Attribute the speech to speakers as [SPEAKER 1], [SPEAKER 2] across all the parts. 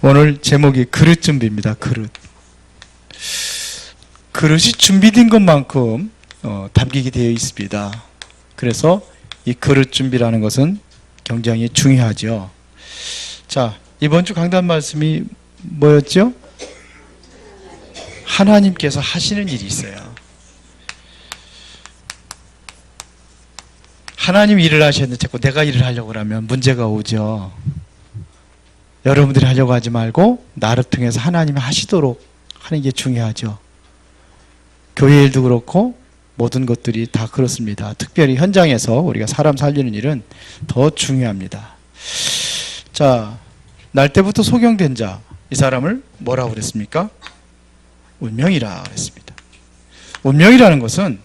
[SPEAKER 1] 오늘 제목이 그릇 준비입니다. 그릇이 준비된 것만큼 담기게 되어 있습니다. 그래서 이 그릇 준비라는 것은 굉장히 중요하죠. 자, 이번 주 강단 말씀이 뭐였죠? 하나님께서 하시는 일이 있어요. 하나님 일을 하셨는데 자꾸 내가 일을 하려고 하면 문제가 오죠. 여러분들이 하려고 하지 말고 나를 통해서 하나님이 하시도록 하는 게 중요하죠. 교회 일도 그렇고 모든 것들이 다 그렇습니다. 특별히 현장에서 우리가 사람 살리는 일은 더 중요합니다. 자, 날 때부터 소경된 자, 이 사람을 뭐라고 그랬습니까? 운명이라 그랬습니다. 운명이라는 것은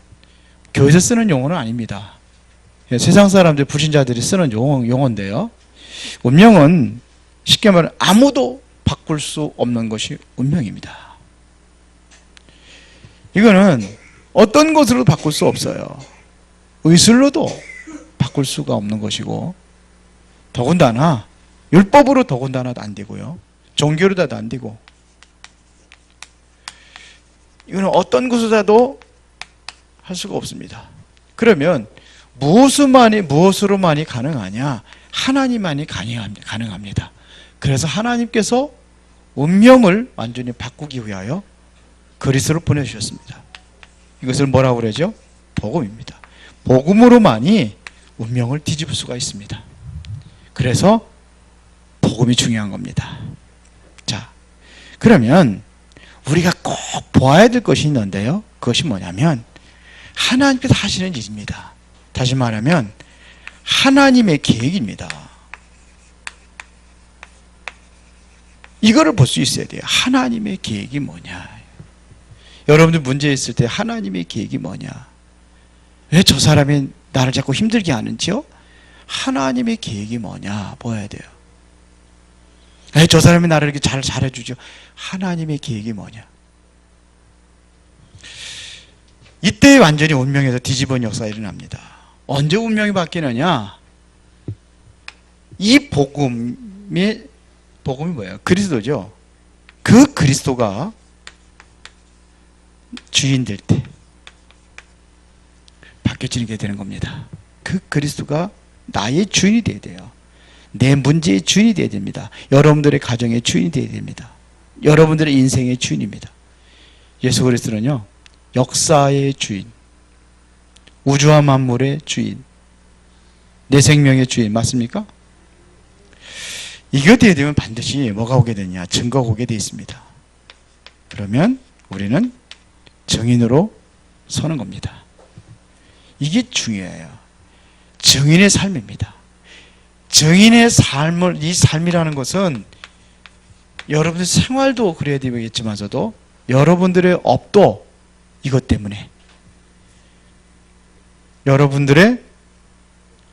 [SPEAKER 1] 교회에서 쓰는 용어는 아닙니다. 세상 사람들, 불신자들이 쓰는 용어인데요. 운명은 쉽게 말하면 아무도 바꿀 수 없는 것이 운명입니다. 이거는 어떤 것으로도 바꿀 수 없어요. 의술로도 바꿀 수가 없는 것이고, 더군다나 율법으로 더군다나도 안 되고요. 종교로도 안 되고, 이거는 어떤 것으로도 할 수가 없습니다. 그러면 무엇으로만이 가능하냐? 하나님만이 가능합니다. 그래서 하나님께서 운명을 완전히 바꾸기 위하여 그리스도를 보내주셨습니다. 이것을 뭐라고 그러죠? 복음입니다. 복음으로만이 운명을 뒤집을 수가 있습니다. 그래서 복음이 중요한 겁니다. 자, 그러면 우리가 꼭 보아야 될 것이 있는데요. 그것이 뭐냐면 하나님께서 하시는 일입니다. 다시 말하면 하나님의 계획입니다. 이거를 볼 수 있어야 돼요. 하나님의 계획이 뭐냐. 여러분들 문제 있을 때 하나님의 계획이 뭐냐. 왜 저 사람이 나를 자꾸 힘들게 하는지요? 하나님의 계획이 뭐냐 보아야 돼요. 왜 저 사람이 나를 이렇게 잘해주죠? 하나님의 계획이 뭐냐. 이때 완전히 운명에서 뒤집은 역사가 일어납니다. 언제 운명이 바뀌느냐? 이 복음이 뭐예요? 그리스도죠. 그 그리스도가 주인 될 때 바뀌어지게 되는 겁니다. 그 그리스도가 나의 주인이 되어야 돼요. 내 문제의 주인이 되어야 됩니다. 여러분들의 가정의 주인이 되어야 됩니다. 여러분들의 인생의 주인입니다. 예수 그리스도는요, 역사의 주인, 우주와 만물의 주인, 내 생명의 주인, 맞습니까? 이거 되어야 되면 반드시 뭐가 오게 되냐? 증거가 오게 되어 있습니다. 그러면 우리는 증인으로 서는 겁니다. 이게 중요해요. 증인의 삶입니다. 증인의 삶을, 이 삶이라는 것은 여러분들 생활도 그래야 되겠지만서도 여러분들의 업도 이것 때문에, 여러분들의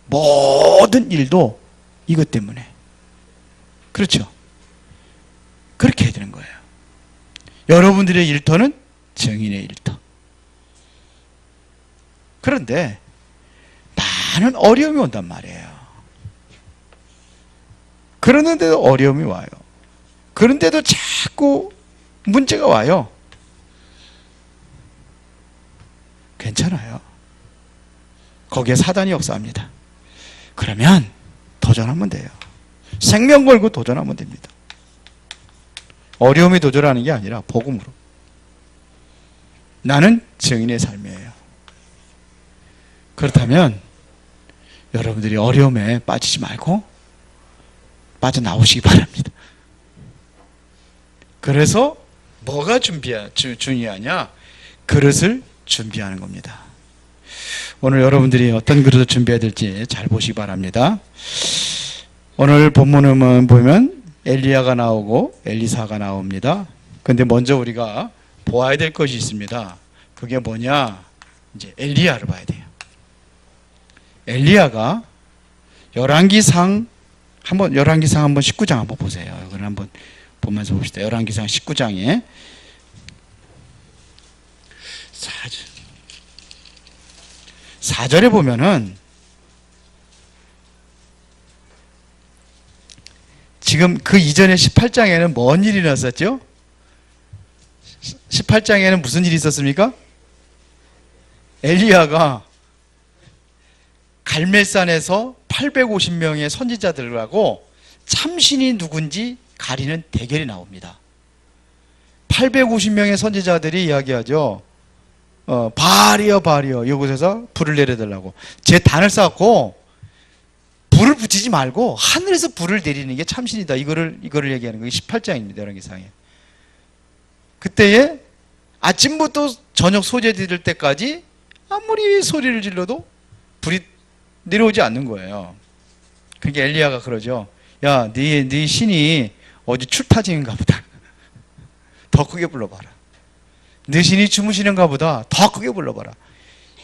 [SPEAKER 1] 모든 일도 이것 때문에, 그렇죠? 그렇게 해야 되는 거예요. 여러분들의 일터는 증인의 일터. 그런데 많은 어려움이 온단 말이에요. 그러는데도 어려움이 와요. 그런데도 자꾸 문제가 와요. 괜찮아요. 거기에 사단이 역사합니다. 그러면 도전하면 돼요. 생명 걸고 도전하면 됩니다. 어려움이 도전하는 게 아니라 복음으로. 나는 증인의 삶이에요. 그렇다면 여러분들이 어려움에 빠지지 말고 빠져나오시기 바랍니다. 그래서 뭐가 중요하냐? 그릇을 준비하는 겁니다. 오늘 여러분들이 어떤 그릇을 준비해야 될지 잘 보시기 바랍니다. 오늘 본문을 보면 엘리야가 나오고 엘리사가 나옵니다. 근데 먼저 우리가 보아야 될 것이 있습니다. 그게 뭐냐? 이제 엘리야를 봐야 돼요. 엘리야가 열왕기상 한번 19장 한번 보세요. 이걸 한번 보면서 봅시다. 열왕기상 19장에 4절에 보면은 지금 그 이전에 18장에는 뭔 일이 일어났었죠? 18장에는 무슨 일이 있었습니까? 엘리야가 갈멜산에서 850명의 선지자들하고 참신이 누군지 가리는 대결이 나옵니다. 850명의 선지자들이 이야기하죠. 바알이여 바알이여 이곳에서 불을 내려달라고. 제 단을 쌓고 불을 붙이지 말고 하늘에서 불을 내리는 게 참신이다. 이거를 얘기하는 거 18장입니다. 열왕기상에. 그때에 아침부터 저녁 소재 드릴 때까지 아무리 소리를 질러도 불이 내려오지 않는 거예요. 그러니까 엘리야가 그러죠. 야, 네 신이 어디 출타징인가 보다. 더 크게 불러봐라. 네 신이 주무시는가 보다. 더 크게 불러봐라.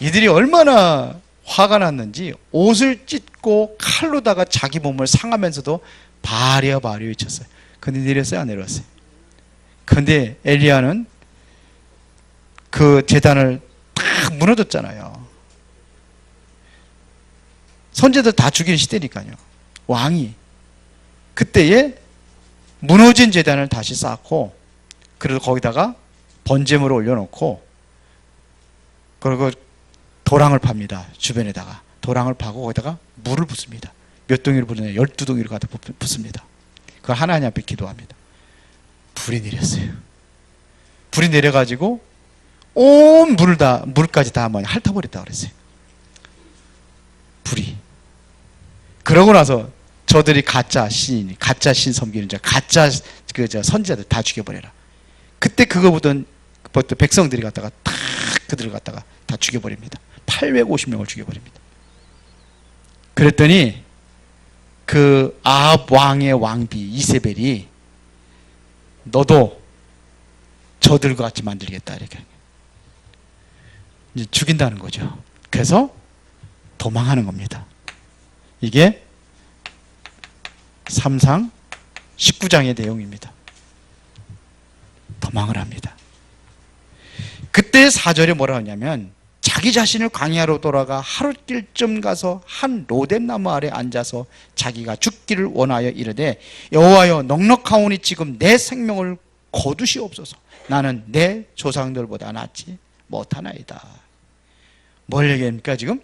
[SPEAKER 1] 이들이 얼마나 화가 났는지 옷을 찢고 칼로다가 자기 몸을 상하면서도 바알이여 바알이여 외쳤어요. 근데 내렸어요? 안 내려왔어요? 근데 엘리야는 그 제단을 딱 무너졌잖아요. 선제들 다 죽이는 시대니까요. 왕이 그때에 무너진 제단을 다시 쌓고, 그래도 거기다가 번제물을 올려놓고, 그리고 도랑을 팝니다. 주변에다가 도랑을 파고 거기다가 물을 붓습니다. 몇 동이를 부르냐? 12동이를 갖다 붓습니다. 그걸 하나님 앞에 기도합니다. 불이 내렸어요. 불이 내려가지고 온 물까지 다 핥아버렸다 그랬어요. 불이. 그러고 나서 저들이 가짜 신 섬기는 자, 가짜 선지자들 다 죽여버려라. 그때 그거 보던 백성들이 갖다가 탁 그들을 갖다가 다 죽여버립니다. 850명을 죽여버립니다. 그랬더니 그 아합 왕의 왕비 이세벨이 너도 저들과 같이 만들겠다 이렇게 이제 죽인다는 거죠. 그래서 도망하는 겁니다. 이게 3상 19장의 내용입니다. 도망을 합니다. 그때 4절에 뭐라 하냐면 자기 자신을 광야로 돌아가 하룻길쯤 가서 한 로뎀나무 아래 앉아서 자기가 죽기를 원하여 이르되 여호와여 넉넉하오니 지금 내 생명을 거두시옵소서. 나는 내 조상들보다 낫지 못하나이다. 뭘 얘기합니까? 지금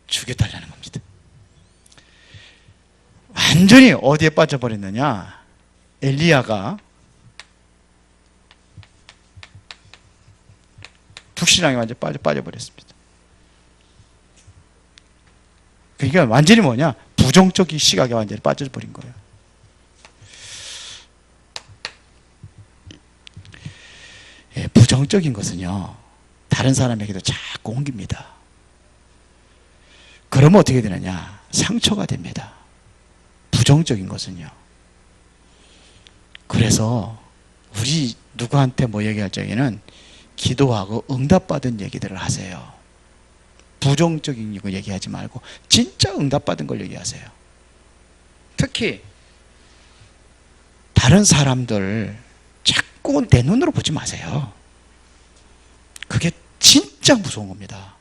[SPEAKER 1] 죽여달라는 겁니다. 완전히 어디에 빠져버렸느냐? 엘리야가 불신앙에 완전히 빠져버렸습니다. 그러니까 완전히 뭐냐? 부정적인 시각에 완전히 빠져버린 거예요. 예, 부정적인 것은요, 다른 사람에게도 자꾸 옮깁니다. 그러면 어떻게 되느냐? 상처가 됩니다. 부정적인 것은요. 그래서 우리 누구한테 뭐 얘기할 적에는 기도하고 응답받은 얘기들을 하세요. 부정적인 거 얘기하지 말고 진짜 응답받은 걸 얘기하세요. 특히 다른 사람들 자꾸 내 눈으로 보지 마세요. 그게 진짜 무서운 겁니다.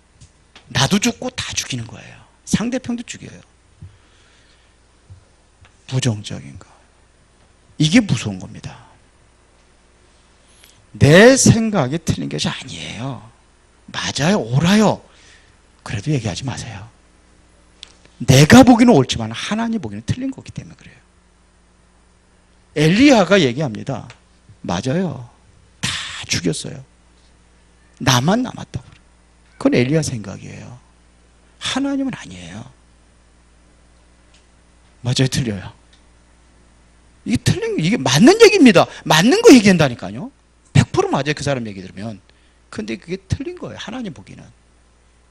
[SPEAKER 1] 나도 죽고 다 죽이는 거예요. 상대편도 죽여요. 부정적인 거. 이게 무서운 겁니다. 내 생각이 틀린 것이 아니에요. 맞아요. 옳아요. 그래도 얘기하지 마세요. 내가 보기는 옳지만 하나님 보기는 틀린 거기 때문에 그래요. 엘리야가 얘기합니다. 맞아요. 다 죽였어요. 나만 남았다고. 그건 엘리야 생각이에요. 하나님은 아니에요. 맞아요. 틀려요. 이게 틀린, 이게 맞는 얘기입니다. 맞는 거 얘기한다니까요. 100% 맞아요. 그 사람 얘기 들으면. 근데 그게 틀린 거예요. 하나님 보기는.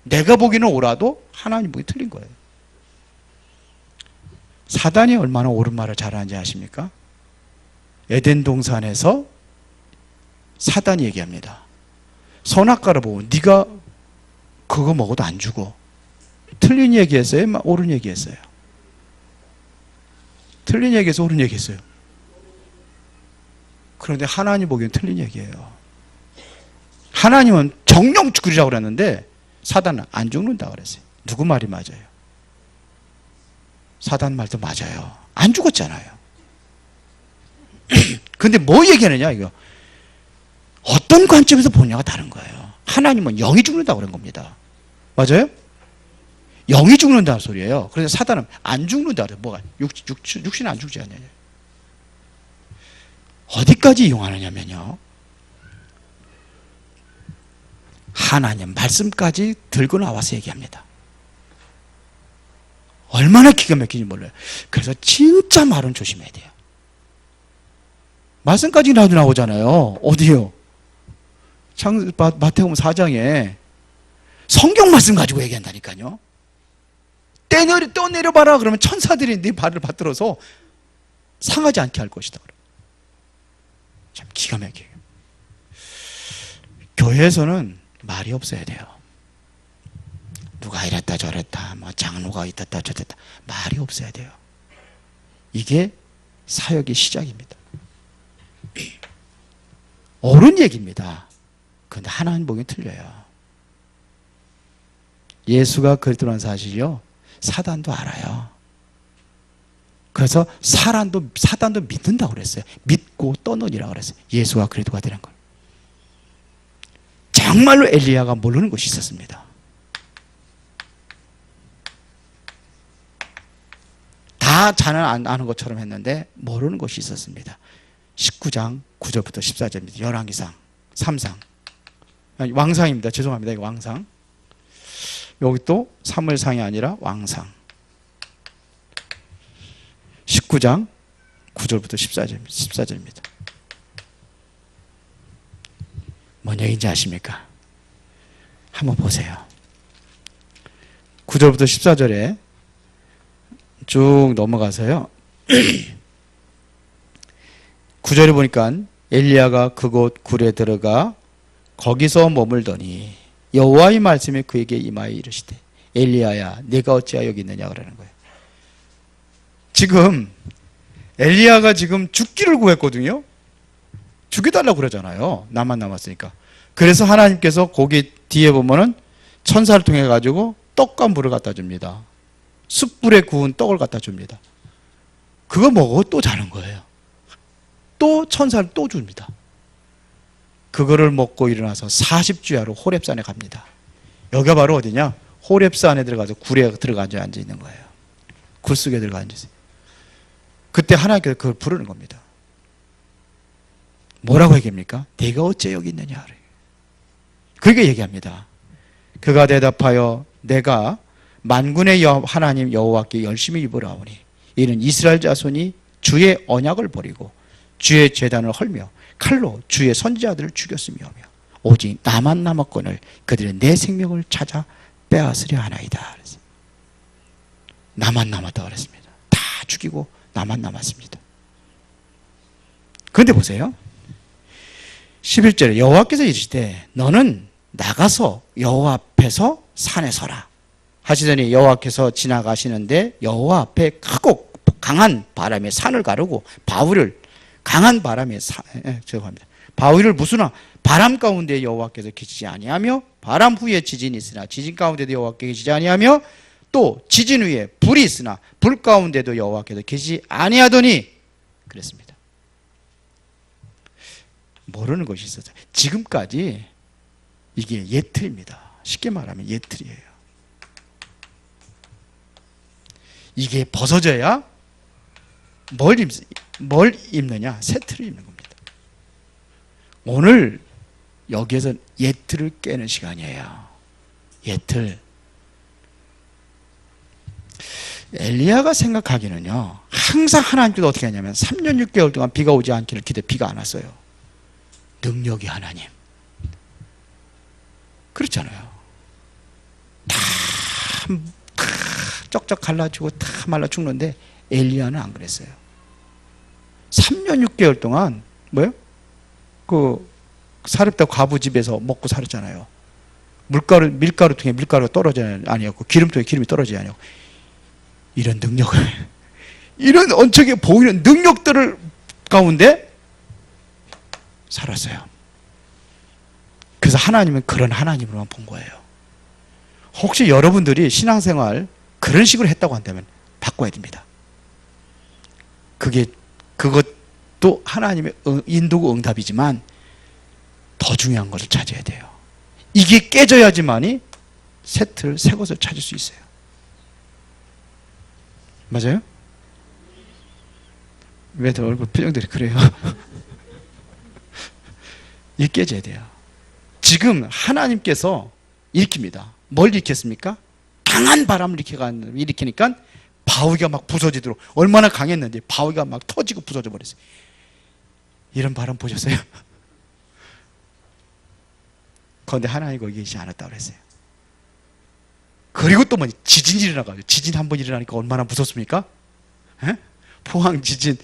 [SPEAKER 1] 내가 보기는 옳아도 하나님 보기 틀린 거예요. 사단이 얼마나 옳은 말을 잘하는지 아십니까? 에덴 동산에서 사단이 얘기합니다. 선악과를 보고 네가 그거 먹어도 안 죽어. 틀린 얘기했어요? 옳은 얘기했어요? 틀린 얘기해서 옳은 얘기했어요. 그런데 하나님 보기엔 틀린 얘기예요. 하나님은 정령 죽으리라고 그랬는데 사단은 안 죽는다고 그랬어요. 누구 말이 맞아요? 사단 말도 맞아요. 안 죽었잖아요. 근데 뭐 얘기하느냐 이거. 어떤 관점에서 보느냐가 다른 거예요. 하나님은 영이 죽는다고 그런 겁니다. 맞아요? 영이 죽는다는 소리예요. 그래서 사단은 안 죽는다 그래요. 뭐가? 육신은 안 죽지 않냐. 어디까지 이용하느냐면요. 하나님 말씀까지 들고 나와서 얘기합니다. 얼마나 기가 막히는지 몰라요. 그래서 진짜 말은 조심해야 돼요. 말씀까지 나오잖아요. 어디요? 마태복음 4장에 성경 말씀 가지고 얘기한다니까요. 떠내려봐라 그러면 천사들이 네 발을 받들어서 상하지 않게 할 것이다. 참 기가 막혀요. 교회에서는 말이 없어야 돼요. 누가 이랬다 저랬다, 뭐 장로가 이랬다 저랬다, 말이 없어야 돼요. 이게 사역의 시작입니다. 옳은 얘기입니다. 그런데 하나님 보기엔 틀려요. 예수가 그리스도라는 사실이요, 사단도 알아요. 그래서 사단도 믿는다고 그랬어요. 믿고 떠느니라고 그랬어요. 예수가 그리스도가 되는 걸. 정말로 엘리야가 모르는 것이 있었습니다. 다 자는 아는 것처럼 했는데 모르는 것이 있었습니다. 19장 9절부터 14절입니다. 열왕기상 3상. 왕상입니다. 죄송합니다. 이거 왕상. 여기 또 사무엘상이 아니라 왕상. 19장 9절부터 14절입니다. 뭔 얘기인지 아십니까? 한번 보세요. 9절부터 14절에 쭉 넘어가서요. 9절에 보니까 엘리야가 그곳 굴에 들어가 거기서 머물더니 여호와의 말씀이 그에게 임하여 이르시되 엘리야야 네가 어찌하여 여기 있느냐 그러는 거예요. 지금 엘리야가 지금 죽기를 구했거든요. 죽여달라고 그러잖아요. 나만 남았으니까. 그래서 하나님께서 거기 뒤에 보면은 천사를 통해 가지고 떡과 물을 갖다 줍니다. 숯불에 구운 떡을 갖다 줍니다. 그거 먹고 또 자는 거예요. 또 천사를 또 줍니다. 그거를 먹고 일어나서 40주야로 호렙산에 갑니다. 여기가 바로 어디냐? 호렙산에 들어가서 굴에 들어가 앉아 있는 거예요. 굴 속에 들어가 앉으세요. 그때 하나님께서 그걸 부르는 겁니다. 뭐라고 얘기합니까? 네가 어째 여기 있느냐? 그렇게 얘기합니다. 그가 대답하여 내가 만군의 하나님 여호와께 열심히 입으라오니 이는 이스라엘 자손이 주의 언약을 버리고 주의 제단을 헐며 칼로 주의 선지자들을 죽였으며 오직 나만 남았거늘 그들은 내 생명을 찾아 빼앗으려 하나이다. 그래서 나만 남았다 그랬습니다. 다 죽이고 나만 남았습니다. 그런데 보세요. 11절에 여호와께서 이르시되 너는 나가서 여호와 앞에서 산에 서라 하시더니 여호와께서 지나가시는데 여호와 앞에 크고 강한 바람에 산을 가르고 바위를 강한 바람에 죄송합니다. 바위를 무수나 바람 가운데 여호와께서 계시지 아니하며 바람 후에 지진이 있으나 지진 가운데도 여호와께서 계시지 아니하며 또 지진 후에 불이 있으나 불 가운데도 여호와께서 계시지 아니하더니 그랬습니다. 모르는 것이 있었어요. 지금까지 이게 예틀입니다. 쉽게 말하면 예틀이에요. 이게 벗어져야 뭘 입느냐? 새 틀을 입는 겁니다. 오늘 여기에서 예틀을 깨는 시간이에요. 예틀. 엘리야가 생각하기는요, 항상 하나님께서 어떻게 하냐면 3년 6개월 동안 비가 오지 않기를 기대 비가 안 왔어요. 능력이 하나님. 그렇잖아요. 다 쩍쩍 갈라지고 다 말라 죽는데 엘리야는 안 그랬어요. 3년 6개월 동안 뭐요? 그 사렙다 과부 집에서 먹고 살았잖아요. 밀가루 통에 밀가루가 떨어지지 아니었고 기름 통에 기름이 떨어지지 아니었고 이런 능력을 이런 언척에 보이는 능력들을 가운데 살았어요. 그래서 하나님은 그런 하나님으로만 본 거예요. 혹시 여러분들이 신앙생활 그런 식으로 했다고 한다면 바꿔야 됩니다. 그것도 또 하나님의 인도고 응답이지만 더 중요한 것을 찾아야 돼요. 이게 깨져야지만이 새 것을 찾을 수 있어요. 맞아요? 왜들 얼굴 표정들이 그래요? 이게 깨져야 돼요. 지금 하나님께서 일으킵니다. 뭘 일으켰습니까? 강한 바람을 일으키니까 바위가 막 부서지도록, 얼마나 강했는지 바위가 막 터지고 부서져 버렸어요. 이런 바람 보셨어요? 그런데 하나님 거기 계시지 않았다고 그랬어요. 그리고 또 뭐지? 지진이 일어나가지고, 지진 한 번 일어나니까 얼마나 무섭습니까? 에? 포항 지진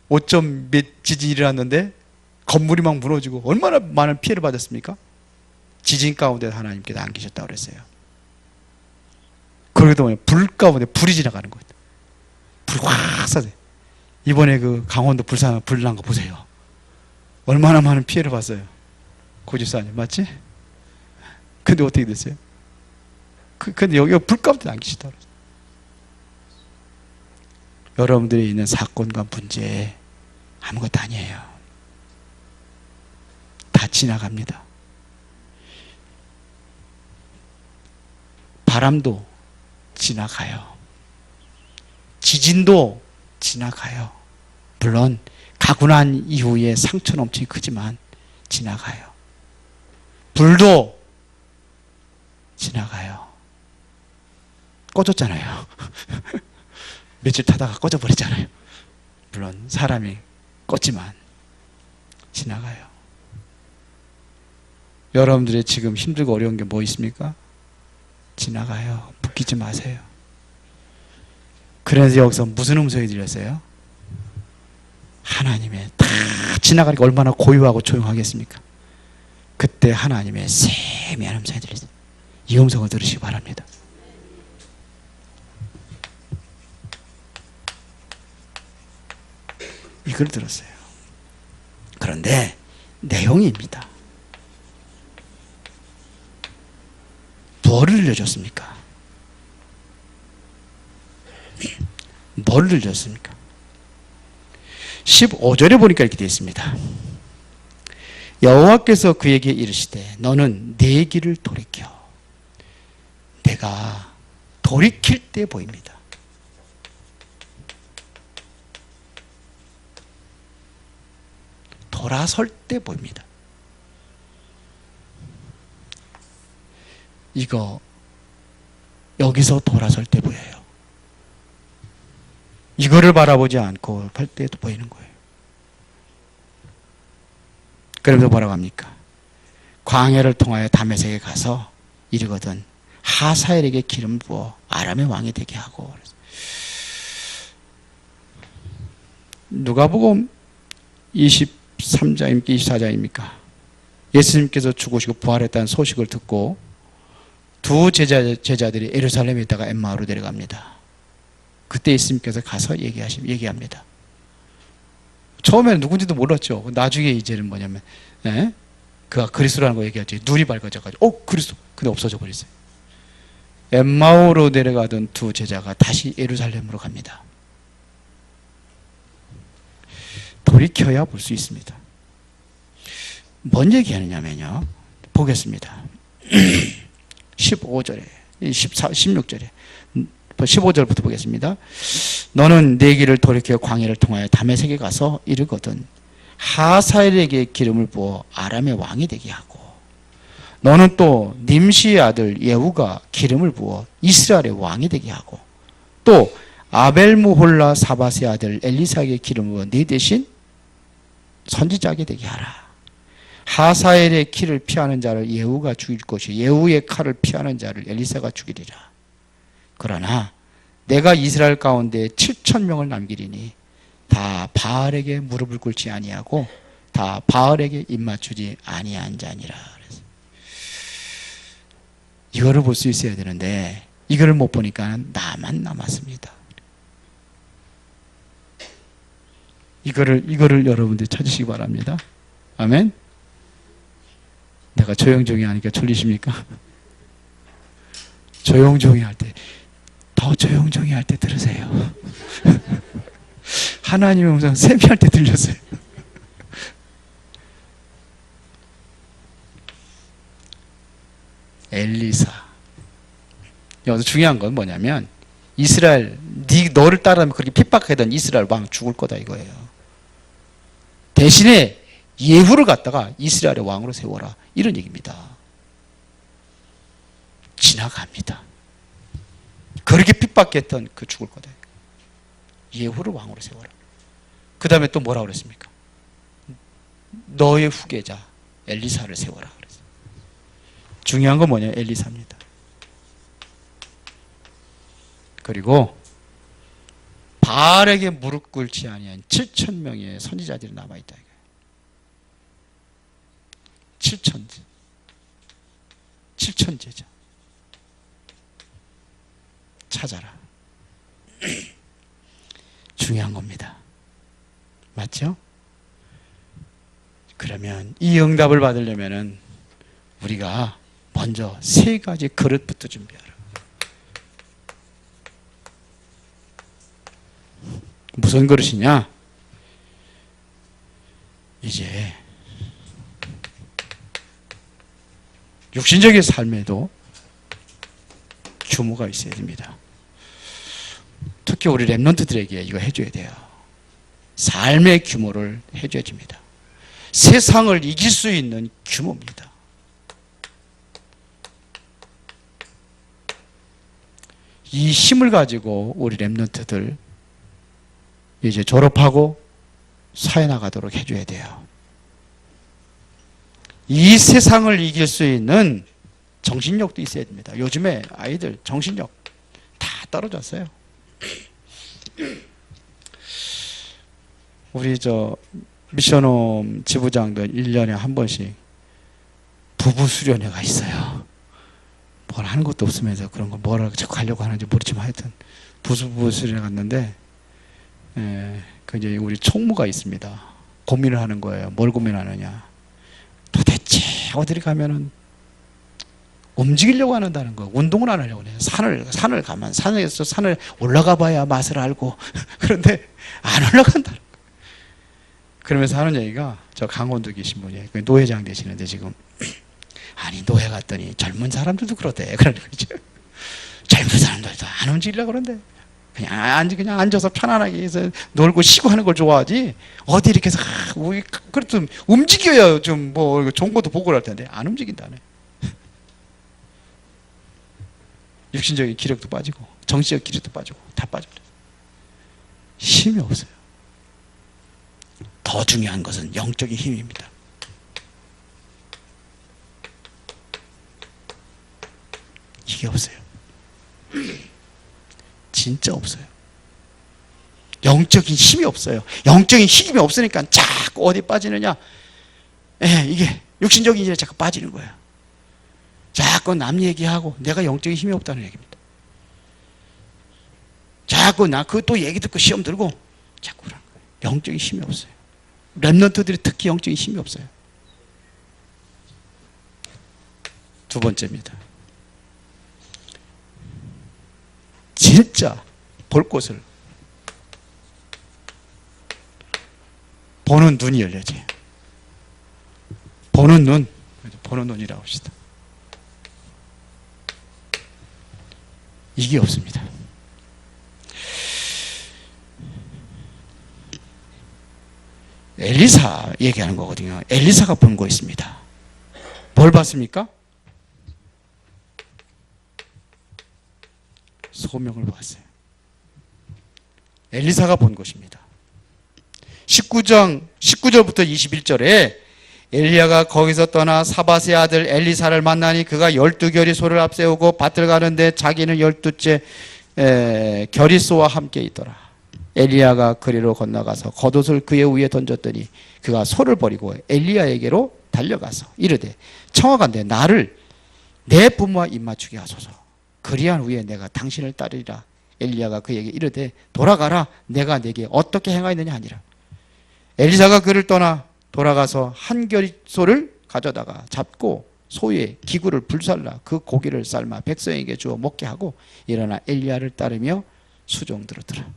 [SPEAKER 1] 5점 몇 지진이 일어났는데 건물이 막 무너지고 얼마나 많은 피해를 받았습니까? 지진 가운데 하나님께서 안 계셨다고 그랬어요. 그러기도 뭐냐, 불 가운데 불이 지나가는 거예요. 불이 확 쏴요. 이번에 그 강원도 불산 불 난 거 보세요. 얼마나 많은 피해를 봤어요. 고집사님 맞지? 근데 어떻게 됐어요? 근데 여기가 불 가운데 안 계시다고 그랬어요. 여러분들이 있는 사건과 문제 아무것도 아니에요. 다 지나갑니다. 바람도 지나가요. 지진도 지나가요. 물론 가고 난 이후에 상처는 엄청 크지만 지나가요. 불도 지나가요. 꺼졌잖아요. 며칠 타다가 꺼져버리잖아요. 물론 사람이 껐지만 지나가요. 여러분들의 지금 힘들고 어려운 게 뭐 있습니까? 지나가요. 묶이지 마세요. 그래서 여기서 무슨 음성이 들렸어요? 하나님의 다 지나가니까 얼마나 고요하고 조용하겠습니까? 그때 하나님의 세미한 음성이 들렸어요. 이 음성을 들으시기 바랍니다. 이걸 들었어요. 그런데 내용입니다. 뭐를 들려줬습니까? 뭘 들려줬습니까? 15절에 보니까 이렇게 되어 있습니다. 여호와께서 그에게 이르시되 너는 내 길을 돌이켜. 내가 돌이킬 때 보입니다. 돌아설 때 보입니다. 이거 여기서 돌아설 때 보여요. 이거를 바라보지 않고 할 때도 보이는 거예요. 그러면서 뭐라고 합니까? 광야를 통하여 다메섹에 가서 이르거든 하사엘에게 기름 부어 아람의 왕이 되게 하고. 누가복음 23장입니까? 24장입니까? 예수님께서 죽으시고 부활했다는 소식을 듣고 두 제자들이 예루살렘에 있다가 엠마오로 내려갑니다. 그때 예수님께서 가서 얘기합니다. 처음에는 누군지도 몰랐죠. 나중에 이제는 뭐냐면, 그가 그리스도라는 거 얘기하지. 눈이 밝아져가지고, 그리스도. 근데 없어져 버렸어요. 엠마오로 내려가던 두 제자가 다시 예루살렘으로 갑니다. 돌이켜야 볼 수 있습니다. 뭔 얘기하느냐면요. 보겠습니다. 15절에, 16절에. 15절부터 보겠습니다. 너는 내 길을 돌이켜 광야를 통하여 다메섹에 가서 이르거든 하사엘에게 기름을 부어 아람의 왕이 되게 하고 너는 또 님시의 아들 예후가 기름을 부어 이스라엘의 왕이 되게 하고 또 아벨무홀라 사밧의 아들 엘리사에게 기름을 부어 네 대신 선지자게 되게 하라. 하사엘의 키를 피하는 자를 예후가 죽일 것이요 예후의 칼을 피하는 자를 엘리사가 죽이리라. 그러나 내가 이스라엘 가운데 7,000명을 남기리니 다 바알에게 무릎을 꿇지 아니하고 다 바알에게 입맞추지 아니한 자니라. 그래서 이거를 볼 수 있어야 되는데 이거를 못 보니까 나만 남았습니다. 이거를 여러분들 찾으시기 바랍니다. 아멘. 내가 조용조용히 하니까 졸리십니까? 조용조용히 할 때 더 조용조용히 할 때 들으세요. 하나님의 음성 세미할 때 들렸어요. 엘리사. 여기서 중요한 건 뭐냐면 이스라엘, 너를 따르면 그렇게 핍박하던 이스라엘 왕 죽을 거다 이거예요. 대신에 예후를 갖다가 이스라엘의 왕으로 세워라 이런 얘기입니다. 지나갑니다. 그렇게 핍박했던 그 죽을 거다. 예후를 왕으로 세워라. 그 다음에 또 뭐라고 그랬습니까? 너의 후계자 엘리사를 세워라 그랬어요. 중요한 건 뭐냐? 엘리사입니다. 그리고 바알에게 무릎 꿇지 아니한 7,000명의 선지자들이 남아있다. 7천제. 7천제자. 찾아라. 중요한 겁니다. 맞죠? 그러면 이 응답을 받으려면은 우리가 먼저 3가지 그릇부터 준비하라. 무슨 그릇이냐? 이제 육신적인 삶에도 규모가 있어야 됩니다. 특히 우리 랩런트들에게 이거 해줘야 돼요. 삶의 규모를 해줘야 됩니다. 세상을 이길 수 있는 규모입니다. 이 힘을 가지고 우리 랩런트들 이제 졸업하고 사회 나가도록 해줘야 돼요. 이 세상을 이길 수 있는 정신력도 있어야 됩니다. 요즘에 아이들 정신력 다 떨어졌어요. 우리 미션홈 지부장도 1년에 한 번씩 부부 수련회가 있어요. 뭘 하는 것도 없으면서 그런 걸 뭐라고 자꾸 가려고 하는지 모르지만 하여튼 부부 수련회 갔는데 그 이제 우리 총무가 있습니다. 고민을 하는 거예요. 뭘 고민하느냐. 도대체 어디를 가면은 움직이려고 한다는 거, 운동을 안 하려고 해요. 산을 가면 산에서 산을 올라가 봐야 맛을 알고 그런데 안 올라간다는 거예요. 그러면서 하는 얘기가 저 강원도 계신 분이 노회장 되시는데 지금 아니 노회 갔더니 젊은 사람들도 그러대. 그러는 거죠. 젊은 사람들도 안 움직이려고 그러는데 그냥 앉아서 편안하게 해서 놀고 쉬고 하는 걸 좋아하지 어디 이렇게 해서 그래도 움직여야 좀 뭐 좋은 것도 보고 할 텐데 안 움직인다네. 육신적인 기력도 빠지고 정신적 기력도 빠지고 다 빠져버려요. 힘이 없어요. 더 중요한 것은 영적인 힘입니다. 이게 없어요. 진짜 없어요. 영적인 힘이 없어요. 영적인 힘이 없으니까 자꾸 어디 빠지느냐? 이게 육신적인 일에 자꾸 빠지는 거예요. 자꾸 남 얘기하고 내가 영적인 힘이 없다는 얘기입니다. 자꾸 나 그 또 얘기 듣고 시험 들고 자꾸 그런 거예요. 영적인 힘이 없어요. 랩런트들이 특히 영적인 힘이 없어요. 두 번째입니다. 진짜 볼 곳을 보는 눈이 열려져요. 보는 눈이라고 합시다. 이게 없습니다. 엘리사 얘기하는 거거든요. 엘리사가 본 거 있습니다. 뭘 봤습니까? 소명을 봤어요. 엘리사가 본 것입니다. 19절부터 21절에 엘리야가 거기서 떠나 사밧의 아들 엘리사를 만나니 그가 12결이 소를 앞세우고 밭을 가는데 자기는 12째 결이소와 함께 있더라. 엘리야가 그리로 건너가서 겉옷을 그의 위에 던졌더니 그가 소를 버리고 엘리야에게로 달려가서 이르되 청하건대 나를 내 부모와 입맞추게 하소서. 그리한 후에 내가 당신을 따르리라. 엘리야가 그에게 이르되 돌아가라. 내가 네게 어떻게 행하였느냐 하니라. 엘리사가 그를 떠나 돌아가서 한 결소를 가져다가 잡고 소의 기구를 불살라 그 고기를 삶아 백성에게 주어 먹게 하고 일어나 엘리야를 따르며 수종 들었더라.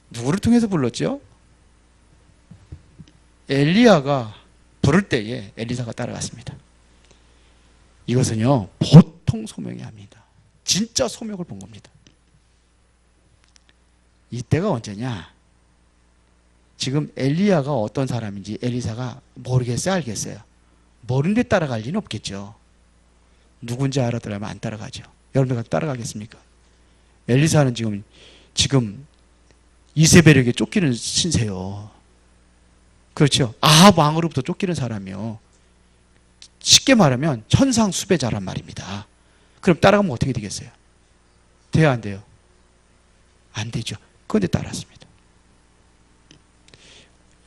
[SPEAKER 1] 누구를 통해서 불렀죠? 엘리야가 부를 때에 엘리사가 따라갔습니다. 이것은요, 보통 소명이 아닙니다. 진짜 소명을 본 겁니다. 이때가 언제냐? 지금 엘리야가 어떤 사람인지 엘리사가 모르겠어요, 알겠어요? 모르는데 따라갈 리는 없겠죠. 누군지 알아들으면 안 따라가죠. 여러분들 따라가겠습니까? 엘리사는 지금 이세벨에게 쫓기는 신세요. 그렇죠. 아합 왕으로부터 쫓기는 사람이요. 쉽게 말하면 천상 수배자란 말입니다. 그럼 따라가면 어떻게 되겠어요? 돼요, 안 돼요? 안 되죠. 그런데 따랐습니다.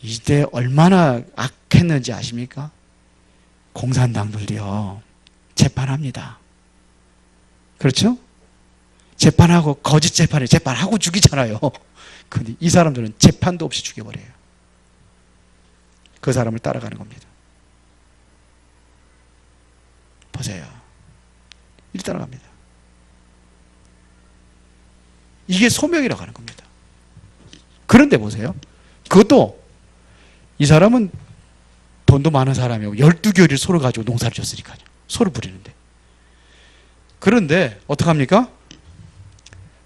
[SPEAKER 1] 이때 얼마나 악했는지 아십니까? 공산당들이요, 재판합니다. 그렇죠? 재판하고, 거짓 재판에 재판하고 죽이잖아요. 근데 이 사람들은 재판도 없이 죽여버려요. 그 사람을 따라가는 겁니다. 보세요. 이리 따라갑니다. 이게 소명이라고 하는 겁니다. 그런데 보세요. 그것도 이 사람은 돈도 많은 사람이고 12개월을 소를 가지고 농사를 졌으니까요. 소를 부리는데. 그런데 어떡합니까?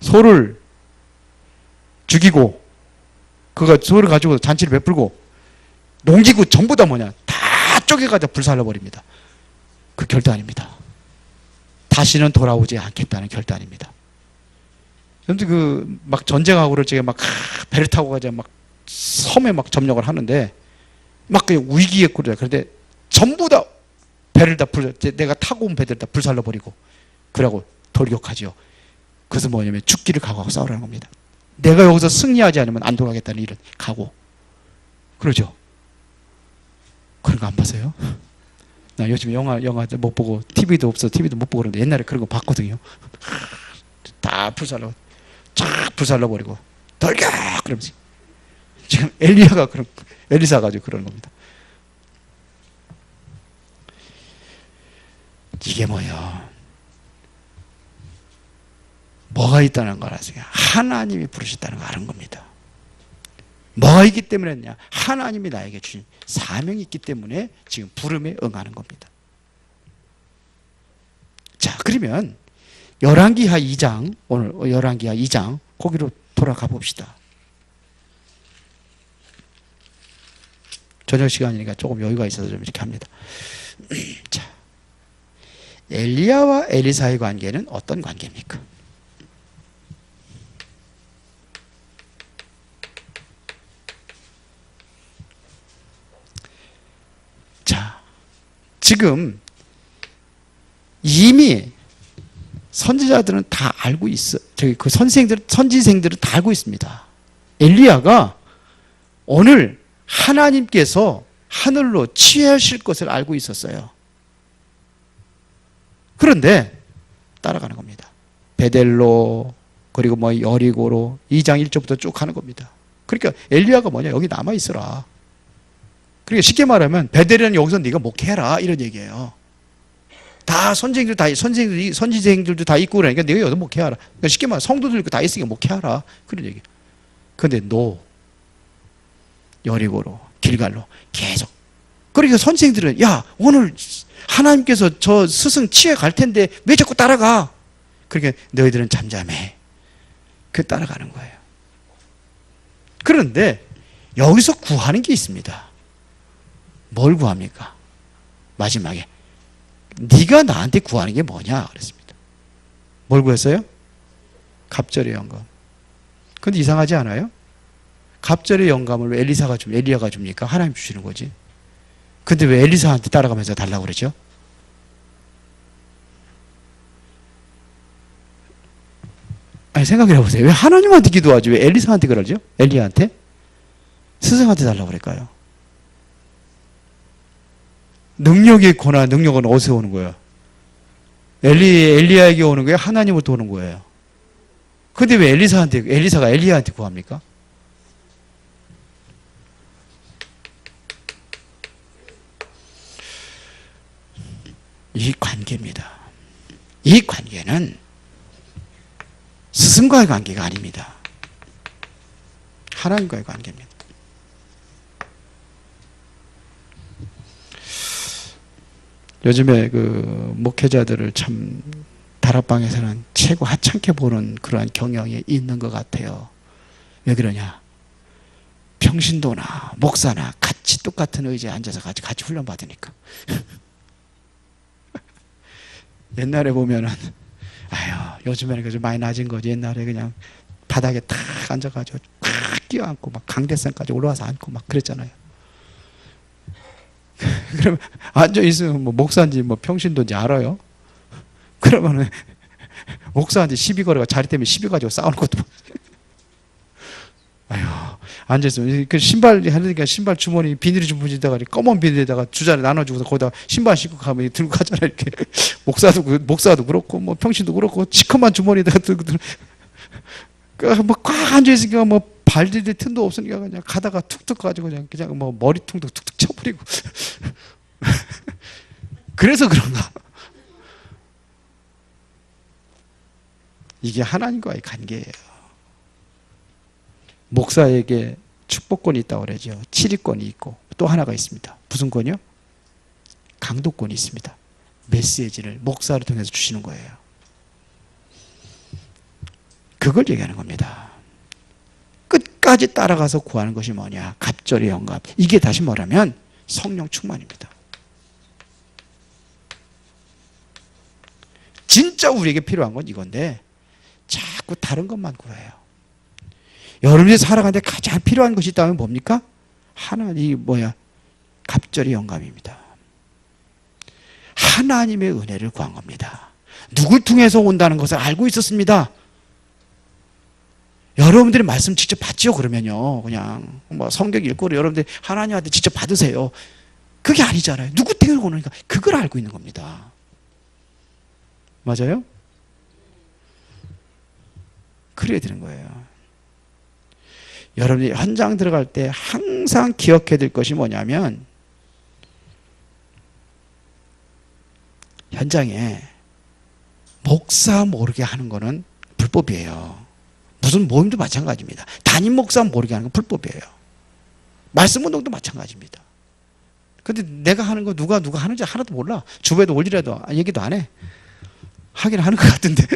[SPEAKER 1] 소를 죽이고 그가 소를 가지고 잔치를 베풀고 농지구 전부 다 뭐냐, 다 쪼개가지고 불살라버립니다. 그 결단입니다. 다시는 돌아오지 않겠다는 결단입니다. 그런데 막 전쟁하고 그럴 적에 막 배를 타고 가자 막 섬에 막 점령을 하는데 막 그냥 위기에 꿀이야. 그런데 전부 다 배를 다 내가 타고 온 배들 다 불살라버리고 그러고 돌격하죠. 그것은 뭐냐면 죽기를 각오하고 싸우라는 겁니다. 내가 여기서 승리하지 않으면 안 돌아가겠다는 이런 각오. 그러죠. 그런 거 안 봤어요? 나 요즘 영화 못 보고 TV도 없어. TV도 못 보고 그러는데 옛날에 그런 거 봤거든요. 다 불살라버리고 돌격! 그러면서 지금 엘리사 가지고 그러는 겁니다. 이게 뭐예요? 뭐가 있다는 걸 아세요? 하나님이 부르셨다는 걸 아는 겁니다. 뭐가 있기 때문에 했냐? 하나님이 나에게 주신 사명이 있기 때문에 지금 부름에 응하는 겁니다. 자, 그러면 열왕기하 2장, 오늘 열왕기하 2장 거기로 돌아가 봅시다. 저녁 시간이니까 조금 여유가 있어서 좀 이렇게 합니다. 자, 엘리야와 엘리사의 관계는 어떤 관계입니까? 자, 지금 이미 선지자들은 다 알고 있어. 그 선지생들은 다 알고 있습니다. 엘리야가 오늘 하나님께서 하늘로 취하실 것을 알고 있었어요. 그런데 따라가는 겁니다. 베델로 그리고 뭐 여리고로 2장 1절부터 쭉 하는 겁니다. 그러니까 엘리야가 뭐냐, 여기 남아 있어라. 그러니까 쉽게 말하면 베델은 여기서 네가 목회해라 이런 얘기예요. 다 선지생들도 다 있고 그러니까 네가 여기서 목회하라. 그러니까 쉽게 말하면 성도들 있고 다 있으니까 목회하라 그런 얘기. 그런데 여리고로 길갈로 계속. 그러니까 선생들은 야, 오늘 하나님께서 저 스승 치에 갈 텐데 왜 자꾸 따라가? 그러니까 너희들은 잠잠해. 그 따라가는 거예요. 그런데 여기서 구하는 게 있습니다. 뭘 구합니까? 마지막에 네가 나한테 구하는 게 뭐냐 그랬습니다. 뭘 구했어요? 갑절의 영감. 근데 이상하지 않아요? 갑절의 영감을 왜 엘리야가 줍니까? 하나님 주시는 거지. 근데 왜 엘리사한테 따라가면서 달라고 그러죠? 아니, 생각해 보세요. 왜 하나님한테 기도하지? 왜 엘리사한테 그러죠? 엘리야한테? 스승한테 달라고 그럴까요? 능력이 고나 능력은 어디서 오는 거예요? 엘리야에게 오는 거예요? 하나님으로부터 오는 거예요? 근데 왜 엘리사가 엘리야한테 구합니까? 이 관계입니다. 이 관계는 스승과의 관계가 아닙니다. 하나님과의 관계입니다. 요즘에 그 목회자들을 참 다락방에서는 최고 하찮게 보는 그러한 경향이 있는 것 같아요. 왜 그러냐? 평신도나 목사나 같이 똑같은 의자에 앉아서 같이 훈련받으니까. 옛날에 보면은, 아유, 요즘에는 그좀 많이 낮은 거지. 옛날에 그냥 바닥에 탁 앉아가지고 탁 끼어앉고 막 강대상까지 올라와서 앉고 막 그랬잖아요. 그러면 앉아있으면 뭐 목사인지 뭐 평신도인지 알아요? 그러면은 목사한테 시비 걸어가 자리 때문에 시비 가지고 싸우는 것도 아유, 앉아있으면 그 신발 하니까 신발 주머니 비닐 주머니에다가 검은 비닐에다가 주자를 나눠주고서 거기다 신발 신고 가면 들고 가잖아. 이렇게 목사도 그렇고 뭐 평신도 그렇고 시커먼 주머니에다가 들고 뭐꽉 앉아있으니까 뭐 발 디딜 틈도 없으니까 그냥 가다가 툭툭 가지고 그냥 뭐 머리통도 툭툭 쳐버리고 그래서 그런가? 이게 하나님과의 관계예요. 목사에게 축복권이 있다고 그러죠. 치리권이 있고 또 하나가 있습니다. 무슨 권이요? 강도권이 있습니다. 메시지를 목사를 통해서 주시는 거예요. 그걸 얘기하는 겁니다. 끝까지 따라가서 구하는 것이 뭐냐? 갑절의 영감. 이게 다시 뭐라면 성령 충만입니다. 진짜 우리에게 필요한 건 이건데 자꾸 다른 것만 구해요. 여러분이 살아가는데 가장 필요한 것이 있다면 뭡니까? 하나님 갑절의 영감입니다. 하나님의 은혜를 구한 겁니다. 누굴 통해서 온다는 것을 알고 있었습니다. 여러분들이 말씀 직접 받지요. 그러면요, 그냥 뭐 성경 읽고 여러분들이 하나님한테 직접 받으세요. 그게 아니잖아요. 누구 때문에 오는가? 그걸 알고 있는 겁니다. 맞아요? 그래야 되는 거예요. 여러분이 현장 들어갈 때 항상 기억해야 될 것이 뭐냐면 현장에 목사 모르게 하는 거는 불법이에요. 무슨 모임도 마찬가지입니다. 담임 목사 모르게 하는 건 불법이에요. 말씀 운동도 마찬가지입니다. 근데 내가 하는 거 누가 하는지 하나도 몰라. 주변에도 올리라도 얘기도 안 해. 하긴 하는 것 같은데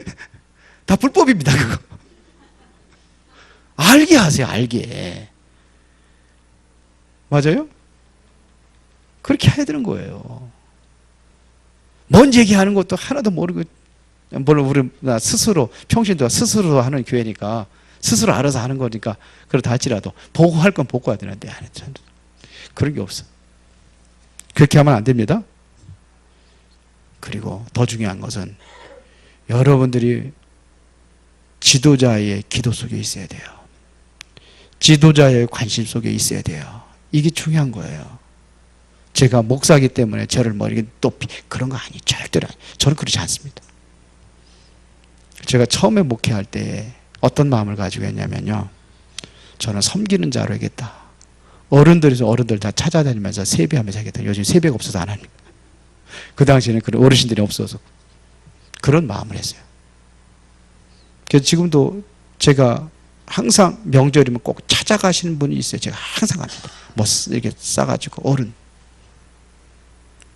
[SPEAKER 1] 다 불법입니다. 그거 알게 하세요. 알게. 맞아요? 그렇게 해야 되는 거예요. 뭔 얘기하는 것도 하나도 모르고, 물론 우리 스스로 평신도가 스스로 하는 교회니까 스스로 알아서 하는 거니까 그렇다 할지라도 보고할 건 보고해야 되는데 그런 게 없어. 그렇게 하면 안 됩니다. 그리고 더 중요한 것은 여러분들이 지도자의 기도 속에 있어야 돼요. 지도자의 관심 속에 있어야 돼요. 이게 중요한 거예요. 제가 목사기 때문에 저를 뭐 이렇게 높이 그런 거 아니, 절대로 아니. 저는 그렇지 않습니다. 제가 처음에 목회할 때 어떤 마음을 가지고 했냐면요, 저는 섬기는 자로 하겠다. 어른들 다 찾아다니면서 세배하면서 하겠다. 요즘 세배가 없어서 안 합니다. 그 당시에는 그런 어르신들이 없어서 그런 마음을 했어요. 그래서 지금도 제가 항상 명절이면 꼭 찾아가시는 분이 있어요. 제가 항상 합니다. 뭐 이렇게 싸가지고 어른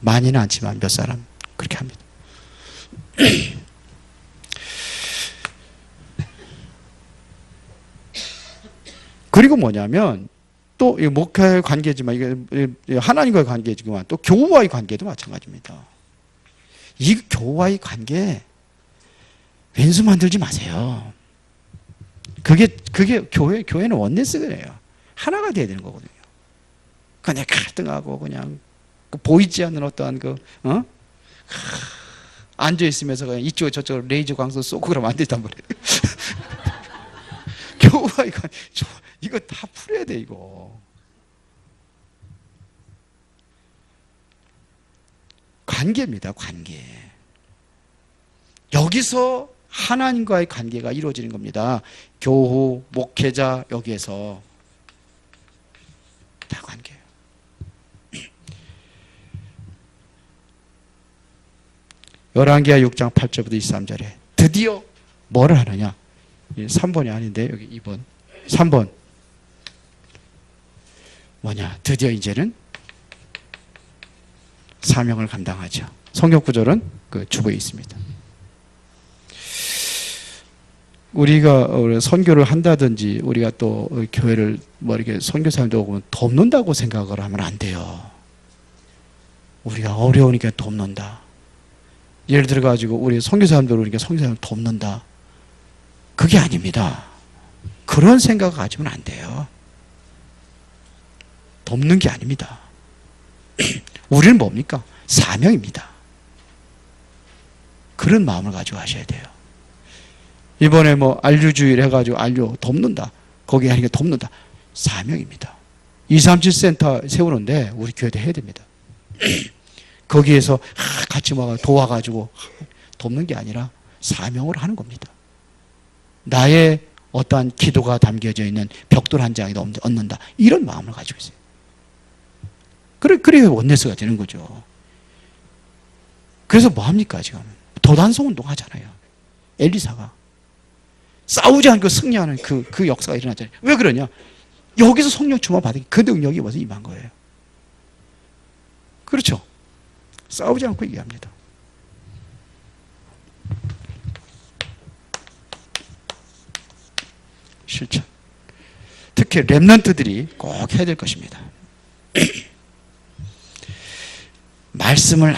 [SPEAKER 1] 많이는 않지만 몇 사람 그렇게 합니다. 그리고 뭐냐면 또 목회의 관계지만 이게 하나님과의 관계지만 또 교우와의 관계도 마찬가지입니다. 이 교우와의 관계 왼수 만들지 마세요. 그게 교회는 원네스 그래요. 하나가 돼야 되는 거거든요. 그냥 갈등하고 그냥 보이지 않는 어떠한 앉아 있으면서 그냥 이쪽에 저쪽으로 레이저 광선 쏘고 그러면 안 된단 말이에요. 교우와 이거 다 풀어야 돼. 이거 관계입니다. 관계. 여기서 하나님과의 관계가 이루어지는 겁니다. 교우, 목회자, 여기에서 다 관계예요. 열왕기하 6장 8절부터 23절에 드디어 뭐를 하느냐? 3번이 아닌데 여기 2번 3번 뭐냐? 드디어 이제는 사명을 감당하죠. 성경 구절은 그 주보에 있습니다. 우리가 선교를 한다든지 우리가 또 교회를 뭐 이렇게 선교사님도 오면 돕는다고 생각을 하면 안 돼요. 우리가 어려우니까 돕는다. 예를 들어 가지고 우리 선교사님들 오니까 선교사님 돕는다. 그게 아닙니다. 그런 생각을 가지면 안 돼요. 돕는 게 아닙니다. 우리는 뭡니까? 사명입니다. 그런 마음을 가지고 하셔야 돼요. 이번에 뭐 안류주일 해가지고 안류 돕는다. 거기 하니까 돕는다. 사명입니다. 237 센터 세우는데 우리 교회도 해야 됩니다. 거기에서 같이 도와가지고 돕는 게 아니라 사명으로 하는 겁니다. 나의 어떠한 기도가 담겨져 있는 벽돌 한 장이 얻는다. 이런 마음을 가지고 있어요. 그래 원네스가 되는 거죠. 그래서 뭐 합니까 지금? 도단성 운동 하잖아요. 엘리사가 싸우지 않고 승리하는 그 역사가 일어났잖아요. 왜 그러냐? 여기서 성령 충만 받은 그 능력이 와서 임한 거예요. 그렇죠? 싸우지 않고 얘기합니다. 실천. 특히 렘넌트들이 꼭 해야 될 것입니다. 말씀을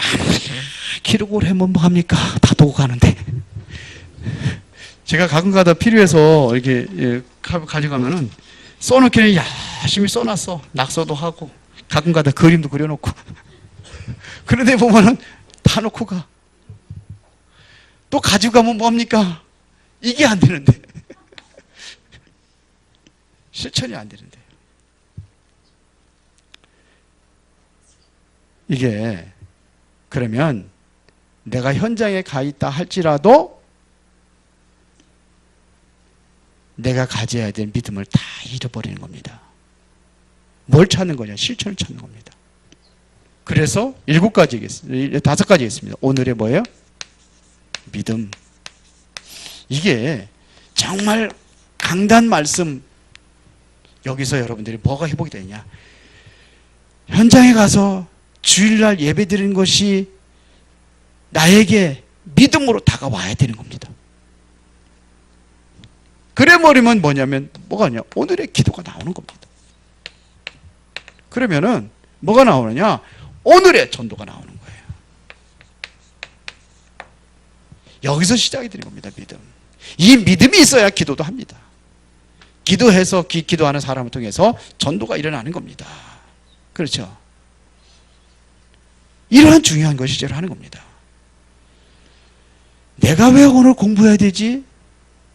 [SPEAKER 1] 기록을 하면 뭐합니까? 다 도구 가는데. 제가 가끔가다 필요해서 이렇게 가져가면은 써놓기는 열심히 써놨어. 낙서도 하고 가끔가다 그림도 그려놓고. 그런데 보면은 다 놓고 가. 또 가지고 가면 뭐합니까? 이게 안 되는데. 실천이 안 되는데. 이게 그러면 내가 현장에 가 있다 할지라도 내가 가져야 될 믿음을 다 잃어버리는 겁니다. 뭘 찾는 거냐? 실천을 찾는 겁니다. 그래서 7가지겠습니다. 5가지겠습니다. 오늘의 뭐예요? 믿음. 이게 정말 강단 말씀. 여기서 여러분들이 뭐가 회복이 되냐? 현장에 가서 주일날 예배 드리는 것이 나에게 믿음으로 다가와야 되는 겁니다. 그래 버리면 뭐냐면 뭐가 냐 오늘의 기도가 나오는 겁니다. 그러면은 뭐가 나오느냐? 오늘의 전도가 나오는 거예요. 여기서 시작이 되는 겁니다. 믿음. 이 믿음이 있어야 기도도 합니다. 기도해서 기도하는 사람을 통해서 전도가 일어나는 겁니다. 그렇죠? 이러한 중요한 것이 실제로 하는 겁니다. 내가 왜 오늘 공부해야 되지?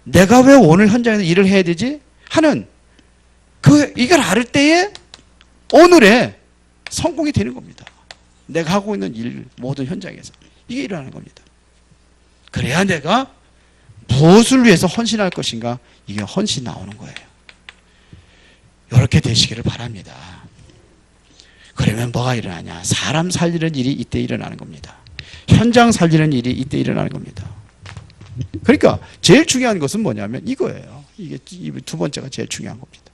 [SPEAKER 1] 내가 왜 오늘 현장에서 일을 해야 되지? 하는 이걸 알을 때에 오늘의 성공이 되는 겁니다. 내가 하고 있는 일 모든 현장에서 이게 일어나는 겁니다. 그래야 내가 무엇을 위해서 헌신할 것인가? 이게 헌신 나오는 거예요. 이렇게 되시기를 바랍니다. 그러면 뭐가 일어나냐? 사람 살리는 일이 이때 일어나는 겁니다. 현장 살리는 일이 이때 일어나는 겁니다. 그러니까 제일 중요한 것은 뭐냐면 이거예요. 이게 두 번째가 제일 중요한 겁니다.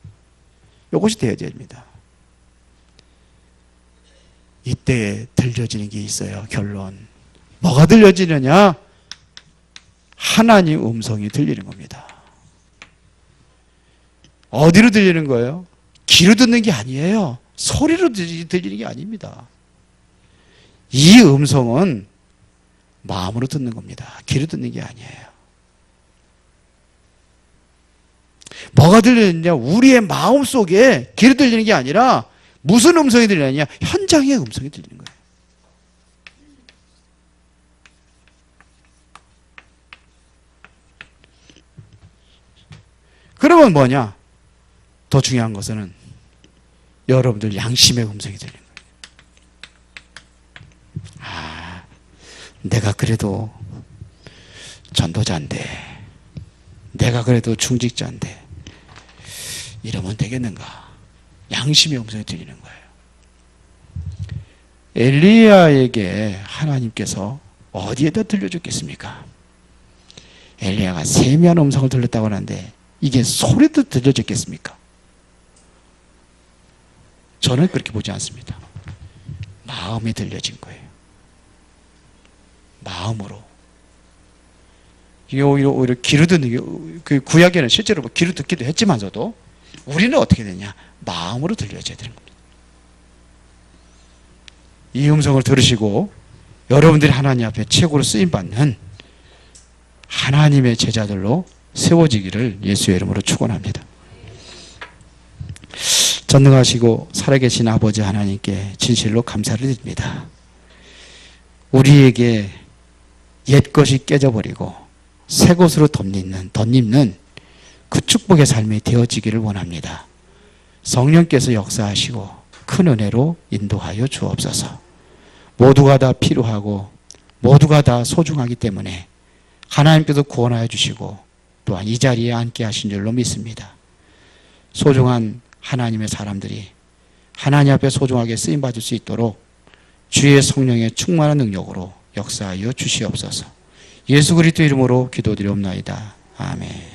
[SPEAKER 1] 이것이 되어야 됩니다. 이때에 들려지는 게 있어요. 결론. 뭐가 들려지느냐? 하나님 음성이 들리는 겁니다. 어디로 들리는 거예요? 귀로 듣는 게 아니에요. 소리로 들리는 게 아닙니다. 이 음성은 마음으로 듣는 겁니다. 귀로 듣는 게 아니에요. 뭐가 들리느냐? 우리의 마음 속에 귀로 들리는 게 아니라 무슨 음성이 들리느냐? 현장의 음성이 들리는 거예요. 그러면 뭐냐? 더 중요한 것은 여러분들 양심의 음성이 들리는 거예요. 아, 내가 그래도 전도자인데, 내가 그래도 중직자인데 이러면 되겠는가? 양심의 음성이 들리는 거예요. 엘리야에게 하나님께서 어디에다 들려줬겠습니까? 엘리야가 세미한 음성을 들렸다고 하는데 이게 소리도 들려졌겠습니까? 저는 그렇게 보지 않습니다. 마음이 들려진 거예요. 마음으로. 오히려 귀로 듣는 그 구약에는 실제로 귀로 듣기도 했지만서도 우리는 어떻게 되냐? 마음으로 들려져야 되는 겁니다. 이 음성을 들으시고 여러분들이 하나님 앞에 최고로 쓰임받는 하나님의 제자들로 세워지기를 예수의 이름으로 축원합니다. 전능하시고 살아계신 아버지 하나님께 진실로 감사를 드립니다. 우리에게 옛것이 깨져버리고 새 것으로 덧입는 그 축복의 삶이 되어지기를 원합니다. 성령께서 역사하시고 큰 은혜로 인도하여 주옵소서. 모두가 다 필요하고 모두가 다 소중하기 때문에 하나님께서 구원하여 주시고 또한 이 자리에 앉게 하신 줄로 믿습니다. 소중한 하나님의 사람들이 하나님 앞에 소중하게 쓰임받을 수 있도록 주의 성령의 충만한 능력으로 역사하여 주시옵소서. 예수 그리스도 이름으로 기도드리옵나이다. 아멘.